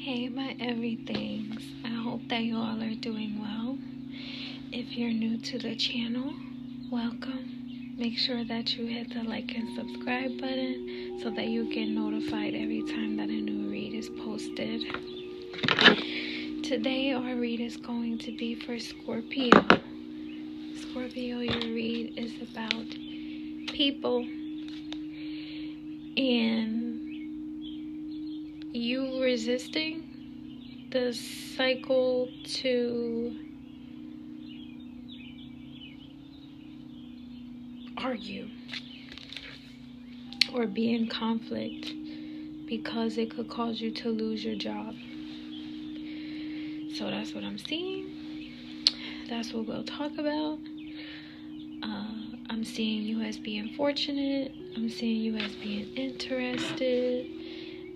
Hey, my everythings. I hope that you all are doing well. If you're new to the channel, welcome. Make sure that you hit the like and subscribe button so that you get notified every time that a new read is posted. Today, our read is going to be for Scorpio. Scorpio, your read is about people and you resisting the cycle to argue or be in conflict because it could cause you to lose your job. So that's what I'm seeing. That's what we'll talk about. I'm seeing you as being fortunate. I'm seeing you as being interested.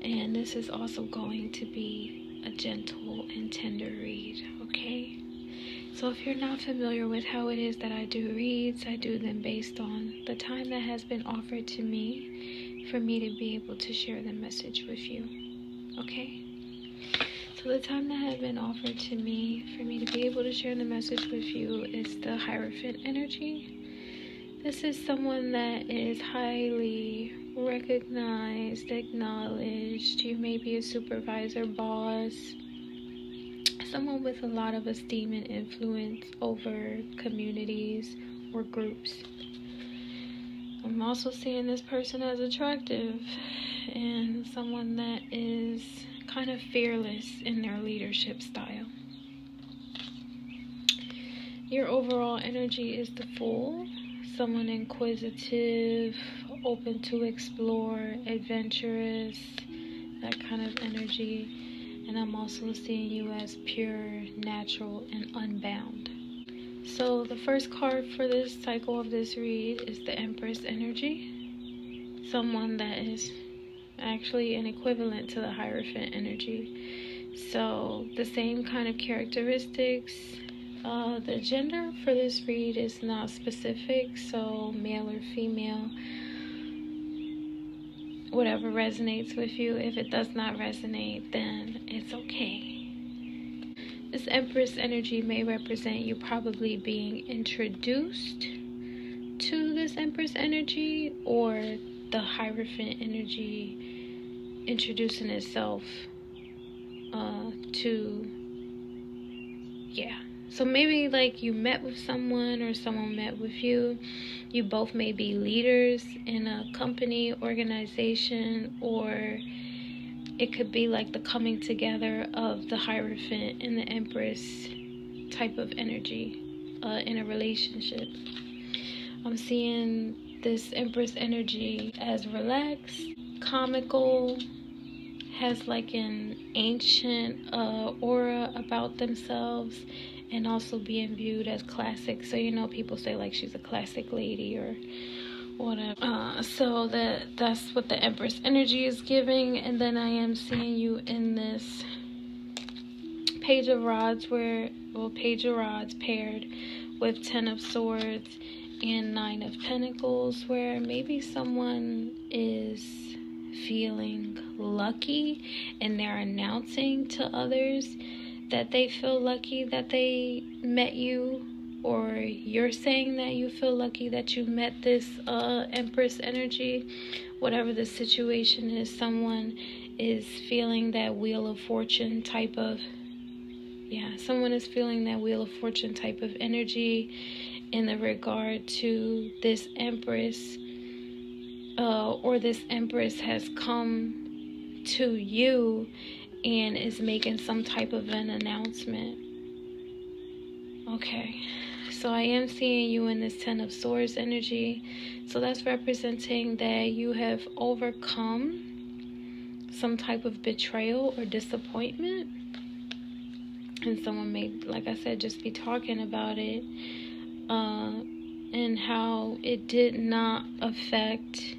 And this is also going to be a gentle and tender read, okay? So if you're not familiar with how it is that I do reads, I do them based on the time that has been offered to me for me to be able to share the message with you, okay? So the time that has been offered to me for me to be able to share the message with you is the Hierophant energy. This is someone that is highly recognized, acknowledged. You may be a supervisor, boss, someone with a lot of esteem and influence over communities or groups. I'm also seeing this person as attractive and someone that is kind of fearless in their leadership style. Your overall energy is the Fool. Someone inquisitive, open to explore, adventurous, that kind of energy. And I'm also seeing you as pure, natural, and unbound. So the first card for this cycle of this read is the Empress energy. Someone that is actually an equivalent to the Hierophant energy. So the same kind of characteristics. The gender for this read is not specific, so male or female, whatever resonates with you. If it does not resonate, then it's okay. This Empress energy may represent you probably being introduced to this Empress energy, or the Hierophant energy introducing itself So maybe like you met with someone or someone met with you. You both may be leaders in a company, organization, or it could be like the coming together of the Hierophant and the Empress type of energy in a relationship. I'm seeing this Empress energy as relaxed, comical, has like an ancient aura about themselves, and also being viewed as classic. So people say like she's a classic lady or whatever. So that's what the Empress energy is giving. And then I am seeing you in this Page of Rods Page of Rods paired with 10 of Swords and 9 of Pentacles, where maybe someone is feeling lucky and they're announcing to others that they feel lucky that they met you, or you're saying that you feel lucky that you met this Empress energy. Whatever the situation is, someone is feeling that Wheel of Fortune type of energy in the regard to this Empress, or this Empress has come to you and is making some type of an announcement. Okay, so I am seeing you in this 10 of Swords energy. So that's representing that you have overcome some type of betrayal or disappointment. And someone may, like I said, just be talking about it and how it did not affect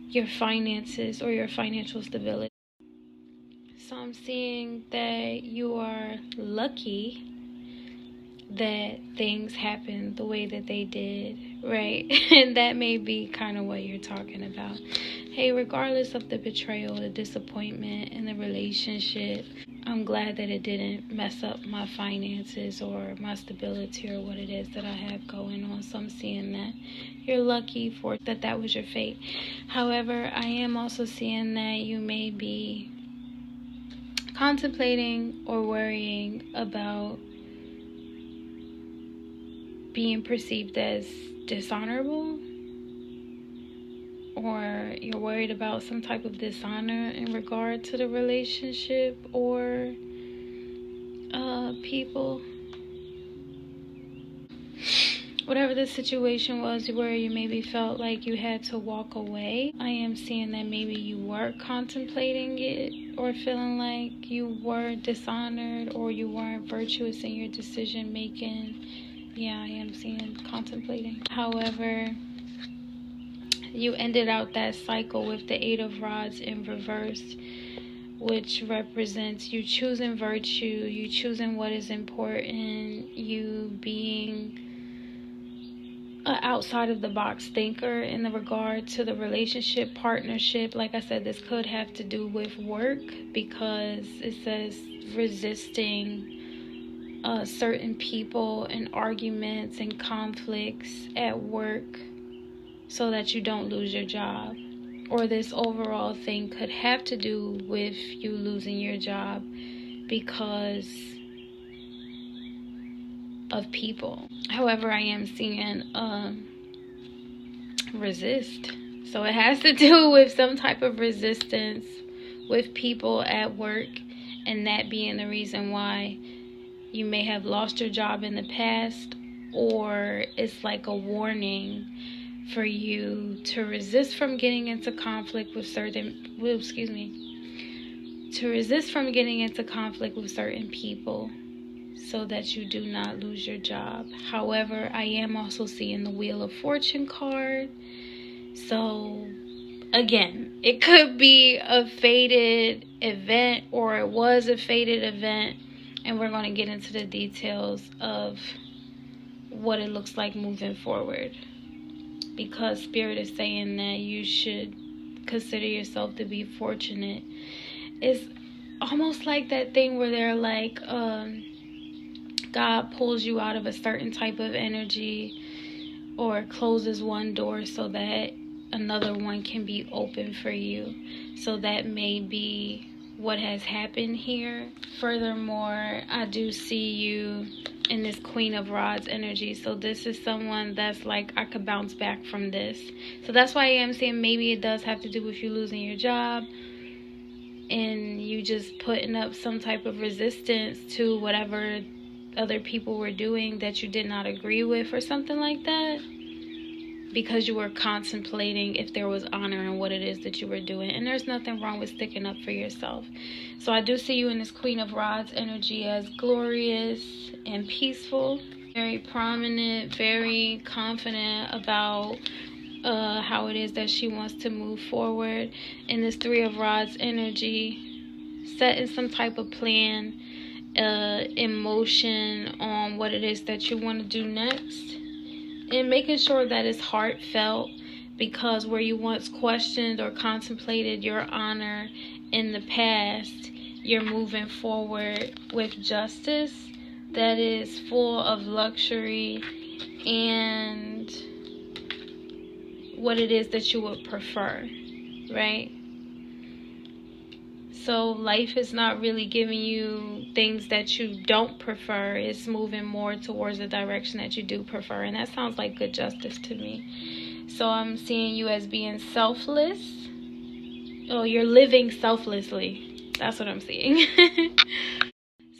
your finances or your financial stability. So I'm seeing that you are lucky that things happened the way that they did, right? And that may be kind of what you're talking about. hey, regardless of the betrayal, the disappointment in the relationship, I'm glad that it didn't mess up my finances or my stability or what it is that I have going on. So I'm seeing that you're lucky for that was your fate. However, I am also seeing that you may be contemplating or worrying about being perceived as dishonorable, or you're worried about some type of dishonor in regard to the relationship or people. Whatever the situation was where you maybe felt like you had to walk away, I am seeing that maybe you were contemplating it or feeling like you were dishonored or you weren't virtuous in your decision making. Yeah, I am seeing contemplating. However, you ended out that cycle with the 8 of Rods in reverse, which represents you choosing virtue, you choosing what is important, you being an outside of the box thinker in the regard to the relationship, partnership. Like I said, this could have to do with work, because it says resisting certain people and arguments and conflicts at work so that you don't lose your job. Or this overall thing could have to do with you losing your job because of people. However, I am seeing resist. So it has to do with some type of resistance with people at work, and that being the reason why you may have lost your job in the past, or it's like a warning for you to resist from getting into conflict with certain people so that you do not lose your job. However, I am also seeing the Wheel of Fortune card. So again, it could be a fated event, or it was a fated event, and we're going to get into the details of what it looks like moving forward, because Spirit is saying that you should consider yourself to be fortunate. It's almost like that thing where they're like, God pulls you out of a certain type of energy or closes one door so that another one can be open for you. So that may be what has happened here. Furthermore, I do see you in this Queen of Rods energy. So this is someone that's like, I could bounce back from this. So that's why I am saying maybe it does have to do with you losing your job and you just putting up some type of resistance to whatever other people were doing that you did not agree with, or something like that, because you were contemplating if there was honor in what it is that you were doing. And there's nothing wrong with sticking up for yourself. So I do see you in this Queen of Rods energy as glorious and peaceful, very prominent, very confident about how it is that she wants to move forward. In this 3 of Rods energy, setting some type of plan, emotion on what it is that you want to do next, and making sure that it's heartfelt, because where you once questioned or contemplated your honor in the past, you're moving forward with justice that is full of luxury and what it is that you would prefer, right? So life is not really giving you things that you don't prefer. It's moving more towards the direction that you do prefer. And that sounds like good justice to me. So I'm seeing you as being selfless. Oh, you're living selflessly. That's what I'm seeing.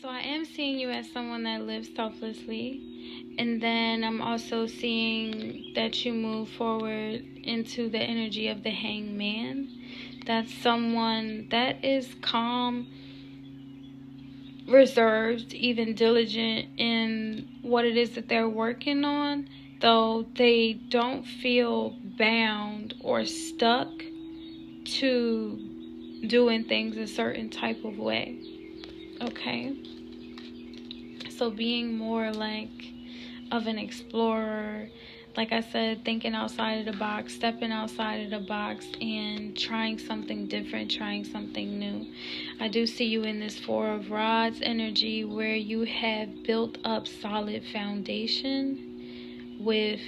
So I am seeing you as someone that lives selflessly. And then I'm also seeing that you move forward into the energy of the Hangman. That's someone that is calm, reserved, even diligent in what it is that they're working on, though they don't feel bound or stuck to doing things a certain type of way. Okay? So being more like of an explorer, like I said, thinking outside of the box, stepping outside of the box, and trying something different, trying something new. I do see you in this Four of Rods energy where you have built up solid foundation with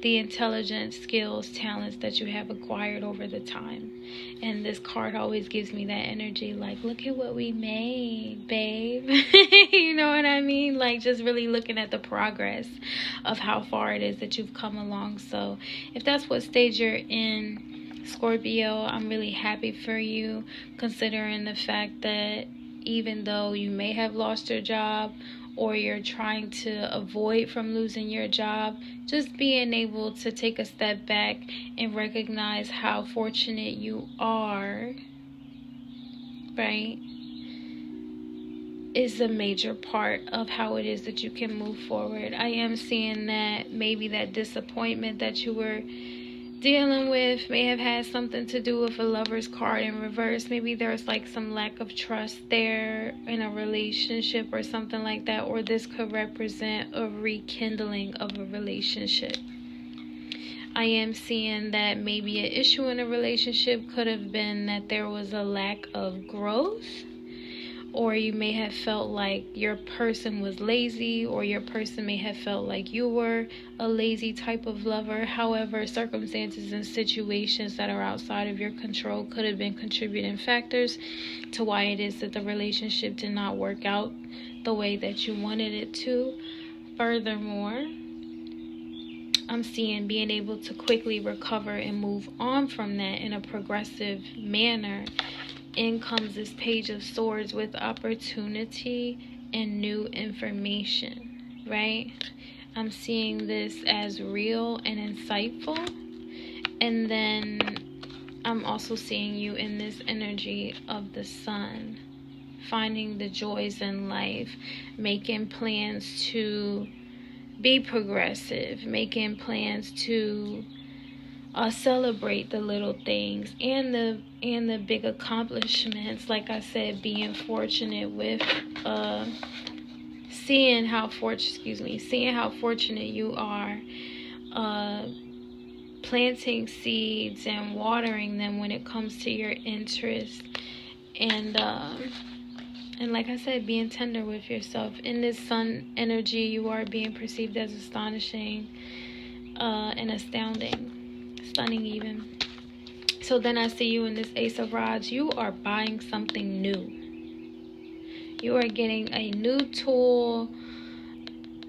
the intelligence, skills, talents that you have acquired over the time. And this card always gives me that energy, like, look at what we made, babe. You know what I mean? Like, just really looking at the progress of how far it is that you've come along. So if that's what stage you're in, Scorpio, I'm really happy for you, considering the fact that even though you may have lost your job, or you're trying to avoid from losing your job, just being able to take a step back and recognize how fortunate you are, right, is a major part of how it is that you can move forward. I am seeing that maybe that disappointment that you were dealing with may have had something to do with a Lover's card in reverse. Maybe there's like some lack of trust there in a relationship or something like that, or this could represent a rekindling of a relationship. I am seeing that maybe an issue in a relationship could have been that there was a lack of growth, or you may have felt like your person was lazy, or your person may have felt like you were a lazy type of lover. However, circumstances and situations that are outside of your control could have been contributing factors to why it is that the relationship did not work out the way that you wanted it to. Furthermore, I'm seeing being able to quickly recover and move on from that in a progressive manner. In comes this Page of Swords with opportunity and new information, right? I'm seeing this as real and insightful. And then I'm also seeing you in this energy of the Sun, finding the joys in life, making plans to be progressive, making plans to celebrate the little things and the big accomplishments. Like I said, being fortunate with seeing how fortunate you are, planting seeds and watering them when it comes to your interests, and like I said, being tender with yourself. In this Sun energy, you are being perceived as astonishing and astounding. Stunning even. So then I see you in this Ace of Rods. You are buying something new. You are getting a new tool.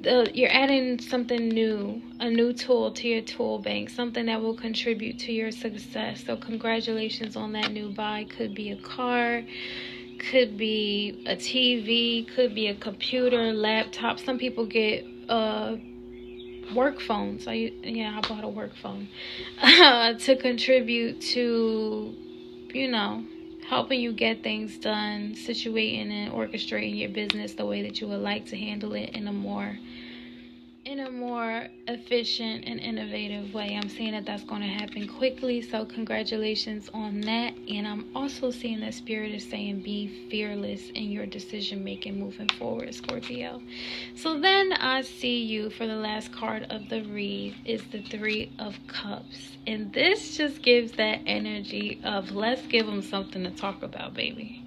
You're adding something new, a new tool to your tool bank, something that will contribute to your success. So congratulations on that new buy. Could be a car, could be a TV, could be a computer, laptop. Some people get work phones. I bought a work phone to contribute to, helping you get things done, situating and orchestrating your business the way that you would like to handle it in a more efficient and innovative way. I'm seeing that that's going to happen quickly, so congratulations on that. And I'm also seeing that Spirit is saying be fearless in your decision making moving forward, Scorpio. So then I see you for the last card of the read is the Three of Cups, and this just gives that energy of let's give them something to talk about, baby.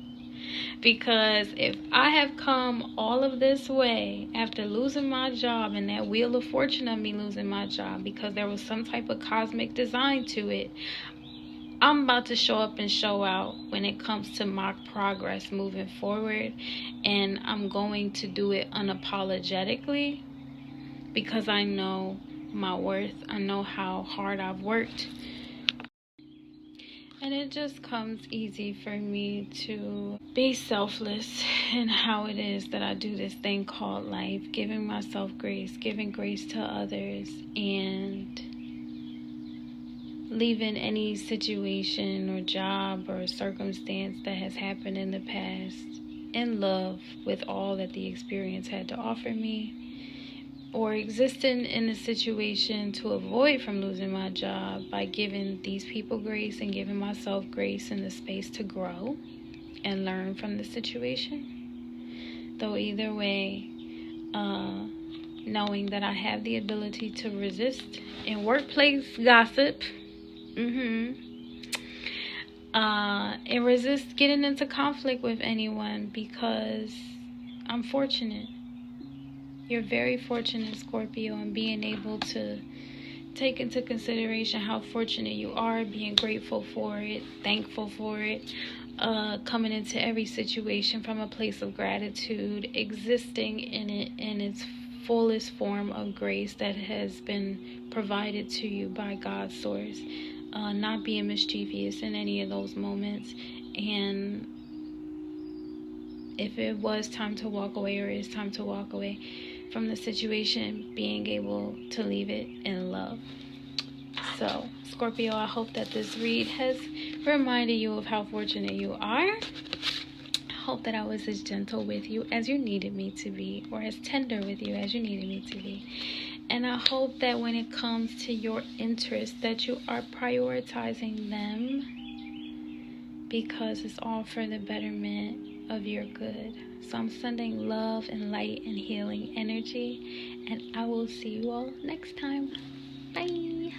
Because if I have come all of this way after losing my job, and that wheel of fortune of me losing my job because there was some type of cosmic design to it, I'm about to show up and show out when it comes to my progress moving forward. And I'm going to do it unapologetically because I know my worth. I know how hard I've worked. And it just comes easy for me to be selfless in how it is that I do this thing called life, giving myself grace, giving grace to others, and leaving any situation or job or circumstance that has happened in the past in love with all that the experience had to offer me, or existing in a situation to avoid from losing my job by giving these people grace and giving myself grace in the space to grow and learn from the situation. Though either way, knowing that I have the ability to resist in workplace gossip. And resist getting into conflict with anyone, because I'm fortunate. You're very fortunate, Scorpio, in being able to take into consideration how fortunate you are, being grateful for it, thankful for it, coming into every situation from a place of gratitude, existing in it in its fullest form of grace that has been provided to you by God's source, not being mischievous in any of those moments. And if it was time to walk away, or it's time to walk away from the situation, being able to leave it in love. So, Scorpio, I hope that this read has reminded you of how fortunate you are. I hope that I was as gentle with you as you needed me to be, or as tender with you as you needed me to be. And I hope that when it comes to your interests, that you are prioritizing them, because it's all for the betterment of your good. So I'm sending love and light and healing energy, and I will see you all next time. Bye.